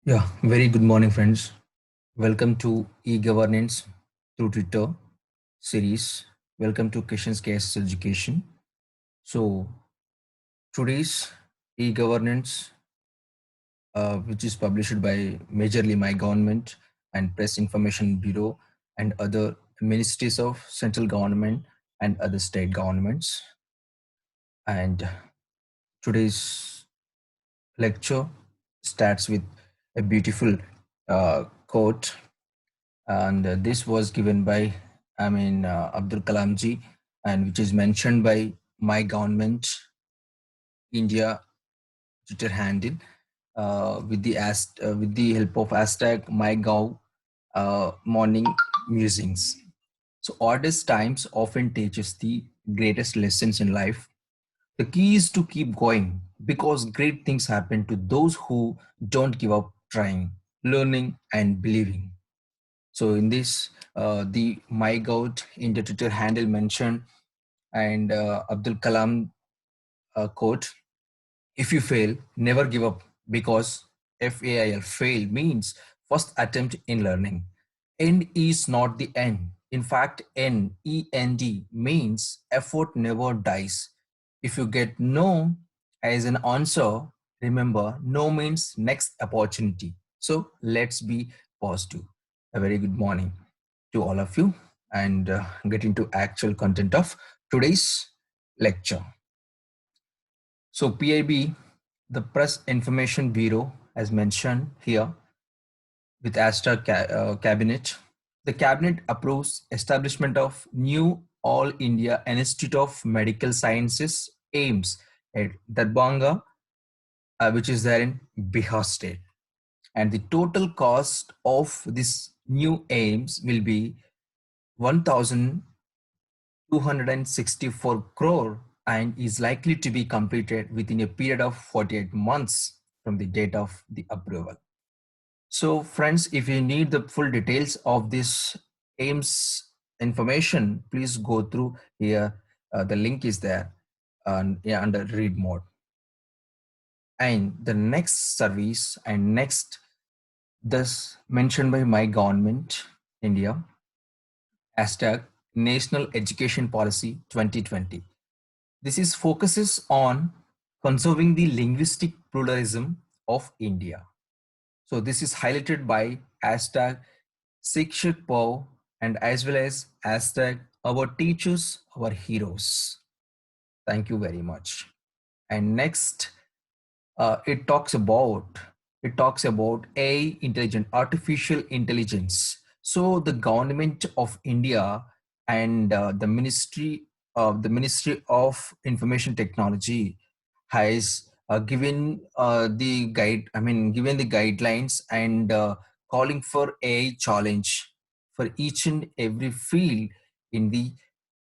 Yeah, very good morning, friends. Welcome to e-governance through Twitter series. Welcome to Questions Case Education. So today's e-governance, which is published by majorly my government and Press Information Bureau and other ministries of central government and other state governments. And today's lecture starts with a beautiful quote, and this was given by Abdul Kalam ji, and which is mentioned by my government India Twitter handle with the help of hashtag MyGov morning musings. So oddest times often teach us the greatest lessons in life. The key is to keep going because great things happen to those who don't give up trying, learning, and believing. So in this, the MyGov in the Twitter handle mentioned and Abdul Kalam quote: "If you fail, never give up because FAIL fail means first attempt in learning. End is not the end. In fact, NEND means effort never dies. If you get no as an answer, remember no means next opportunity. So let's be positive. A very good morning to all of you and get into actual content of today's lecture. So PIB, the Press Information Bureau, as mentioned here, with Astra Cabinet, the Cabinet approves establishment of new All India Institute of Medical Sciences (AIMS) at Darbhanga, which is there in Bihar state. And the total cost of this new AIMS will be 1,264 crore and is likely to be completed within a period of 48 months from the date of the approval. So friends, if you need the full details of this AIMS information, please go through here. The link is there and yeah, under read mode. And the next service and next, thus mentioned by my government, India, hashtag National Education Policy 2020. This is focuses on conserving the linguistic pluralism of India. So this is highlighted by hashtag Sikshit Pav and as well as hashtag our teachers, our heroes. Thank you very much. And next, it talks about AI, intelligent artificial intelligence. So the government of India and the Ministry of Information Technology has given the guidelines and calling for AI challenge for each and every field in the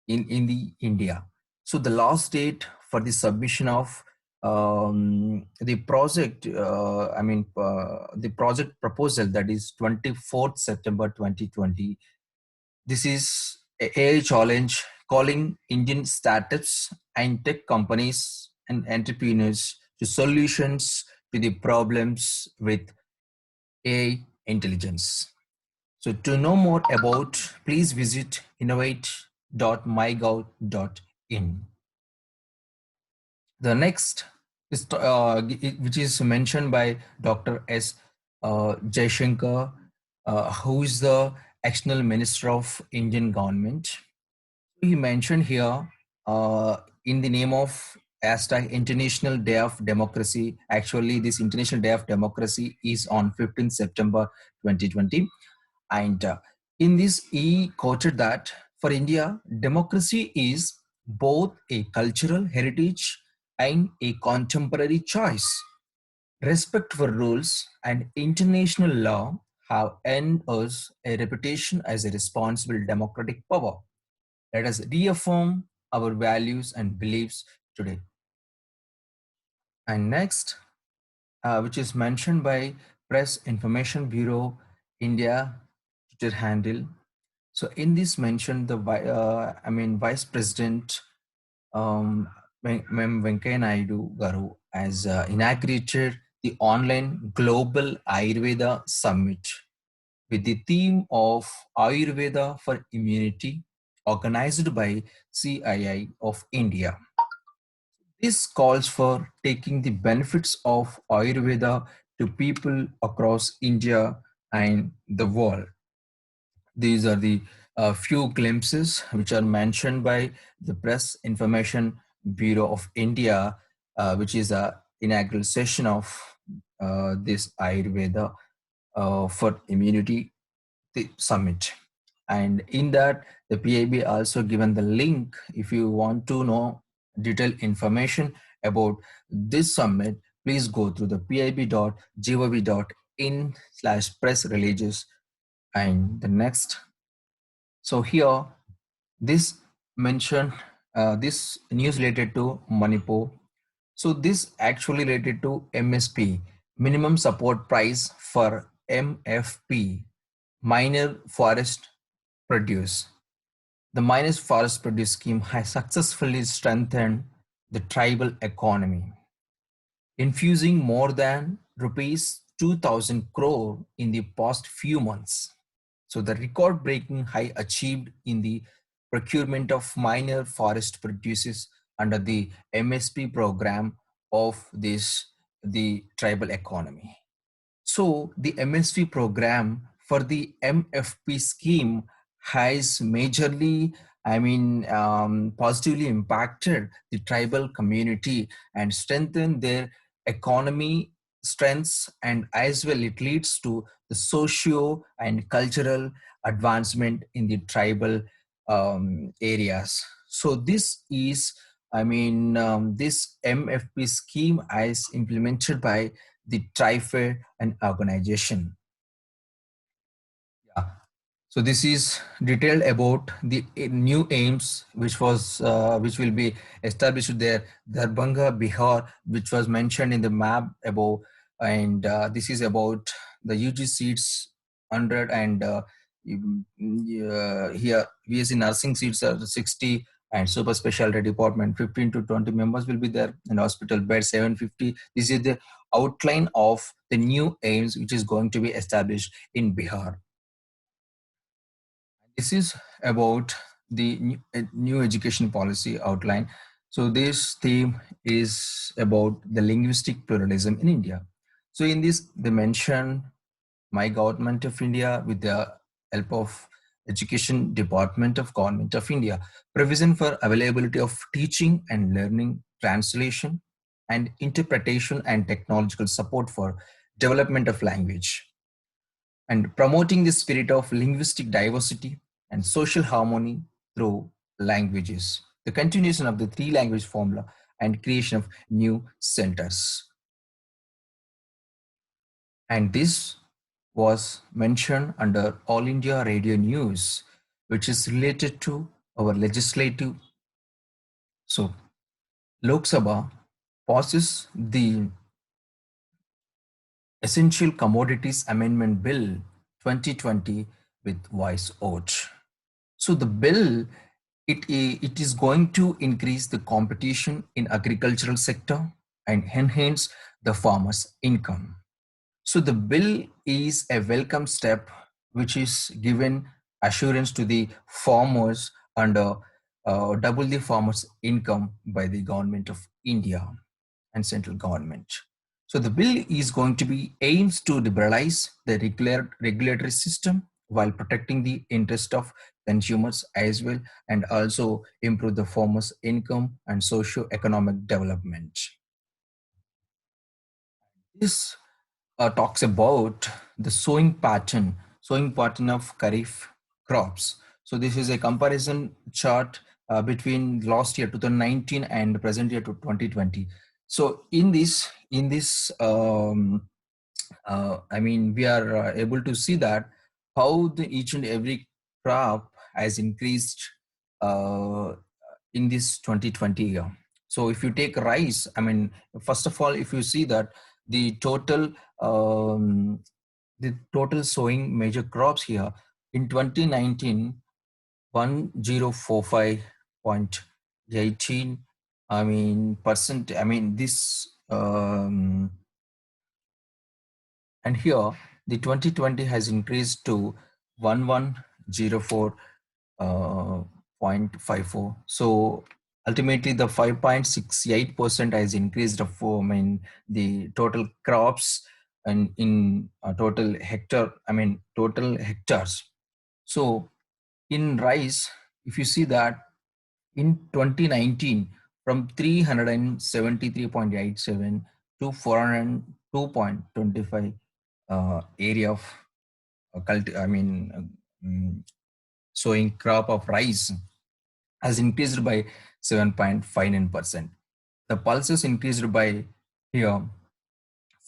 India. So the last date for the submission of the project, the project proposal, that is 24th September 2020. This is a AI challenge calling Indian startups and tech companies and entrepreneurs to solutions to the problems with AI intelligence. So to know more about, please visit innovate.mygov.in. The next is which is mentioned by Dr. S. Jaishankar, who is the external minister of Indian government. He mentioned here in the name of hashtag International Day of Democracy. Actually, this International Day of Democracy is on 15th September 2020. And in this, he quoted that for India, democracy is both a cultural heritage and a contemporary choice. Respect for rules and international law have earned us a reputation as a responsible democratic power. Let us reaffirm our values and beliefs today. And next, which is mentioned by Press Information Bureau India Twitter handle. So in this mention, Vice President Venkaiah Naidu Garu has inaugurated the online Global Ayurveda Summit with the theme of Ayurveda for Immunity, organized by CII of India. This calls for taking the benefits of Ayurveda to people across India and the world. These are the few glimpses which are mentioned by the Press Information Bureau of India, which is a inaugural session of this Ayurveda for Immunity Summit. And in that, the PIB also given the link if you want to know detailed information about this summit, please go through the pib.gov.in/press releases. And the next, so here, this mention, this news related to Manipur. So this actually related to MSP, minimum support price for MFP, minor forest produce. The minor forest produce scheme has successfully strengthened the tribal economy, infusing more than rupees 2,000 crore in the past few months. So the record-breaking high achieved in the procurement of minor forest produces under the MSP program of the tribal economy. So the MSP program for the MFP scheme has majorly, positively impacted the tribal community and strengthened their economy strengths, and as well it leads to the socio and cultural advancement in the tribal areas. So this is, this MFP scheme is implemented by the TriFed and organization. Yeah. So this is detailed about the new aims which will be established there. Darbhanga, Bihar, which was mentioned in the map above, and this is about the UG seats 100 and here VSC nursing seats are 60 and super specialty department 15 to 20 members will be there, and hospital bed 750. This is the outline of the new aims which is going to be established in Bihar. This is about the new education policy outline. So this theme is about the linguistic pluralism in India. So in this, they mention my government of India with the help of Education Department of Government of India, provision for availability of teaching and learning, translation and interpretation and technological support for development of language, and promoting the spirit of linguistic diversity and social harmony through languages, the continuation of the three language formula and creation of new centers. And this was mentioned under All India Radio News, which is related to our legislative. So Lok Sabha passes the Essential Commodities Amendment Bill 2020 with voice vote. So the bill, it is going to increase the competition in agricultural sector and enhance the farmers' income. So the bill is a welcome step, which is given assurance to the farmers under double the farmers' income by the government of India and central government. So the bill is going to be aims to liberalize the regulatory system while protecting the interest of consumers as well, and also improve the farmers' income and socio-economic development. This talks about the sowing pattern of Kharif crops. So this is a comparison chart between last year 2019 and present year to 2020. So in this, we are able to see that how the each and every crop has increased uh, in this 2020 year. So if you take rice, first of all, if you see that the total um, the total sowing major crops here in 2019, 1045.18 percent. This And here the 2020 has increased to 1104 0.54. So ultimately the 5.68% has increased for, I mean, the total crops and in total hectare, I mean total hectares. So in rice, if you see that in 2019 from 373.87 to 402.25 area of I mean sowing crop of rice has increased by 7.59%. The pulses increased by here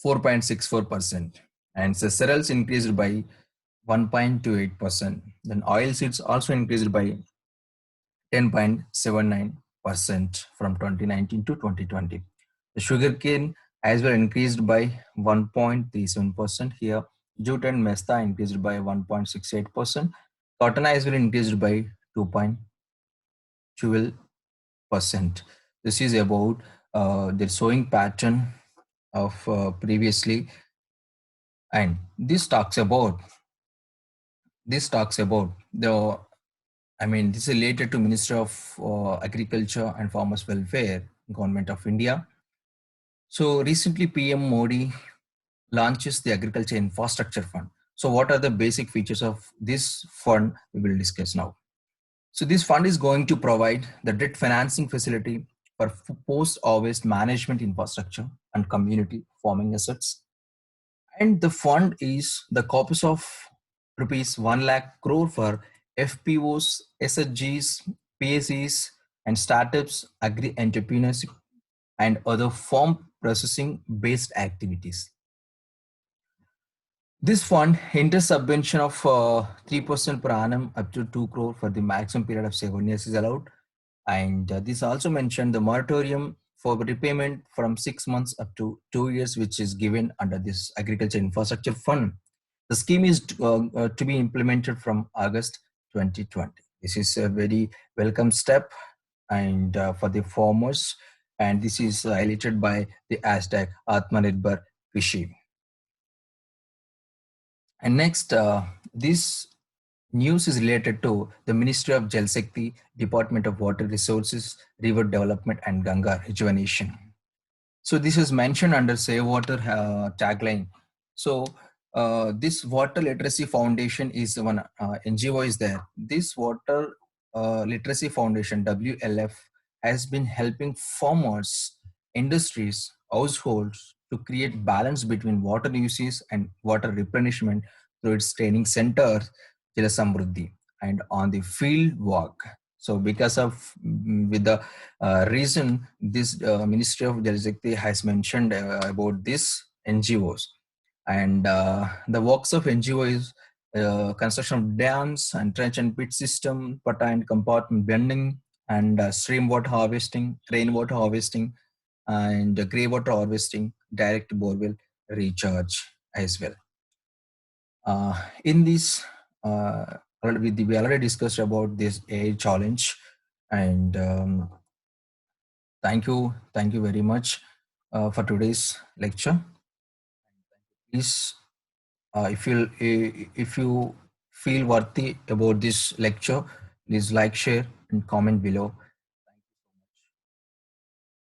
4.64%, and the cereals increased by 1.28%. Then oil seeds also increased by 10.79% from 2019 to 2020. The sugarcane as well increased by 1.37% here. Jute and mesta increased by 1.68%. Cotton as well increased by 2.12%. This is about the sowing pattern of previously, and this talks about the, I mean, this is related to Minister of Agriculture and Farmers Welfare, Government of India. So recently PM Modi launches the Agriculture Infrastructure Fund. So what are the basic features of this fund we will discuss now. So this fund is going to provide the debt financing facility for post-harvest management infrastructure and community farming assets. And the fund is the corpus of rupees 1 lakh crore for FPOs, SHGs, PSEs, and startups, agri entrepreneurship, and other farm processing based activities. This fund inter-subvention of 3% per annum up to 2 crore for the maximum period of 7 years is allowed. And this also mentioned the moratorium for repayment from 6 months up to 2 years, which is given under this Agriculture Infrastructure Fund. The scheme is to be implemented from August 2020. This is a very welcome step and for the farmers, and this is highlighted by the hashtag Atmanirbhar Krishi. And next, this news is related to the Ministry of Jal Shakti, Department of Water Resources, River Development and Ganga Rejuvenation. So this is mentioned under Save Water tagline. So this Water Literacy Foundation is one NGO is there. This Water Literacy Foundation, WLF, has been helping farmers, industries, households to create balance between water usage and water replenishment through its training center, Jala Samruddhi, and on the field work. So because of with the reason this Ministry of Jal Shakti has mentioned about this NGOs, and the works of NGO is construction of dams and trench and pit system, pata and compartment bending, and stream water harvesting, rainwater harvesting, and grey water harvesting, direct borewell recharge as well. In this, we already discussed about this AI challenge, and thank you very much for today's lecture. Please, if you feel worthy about this lecture, please like, share, and comment below.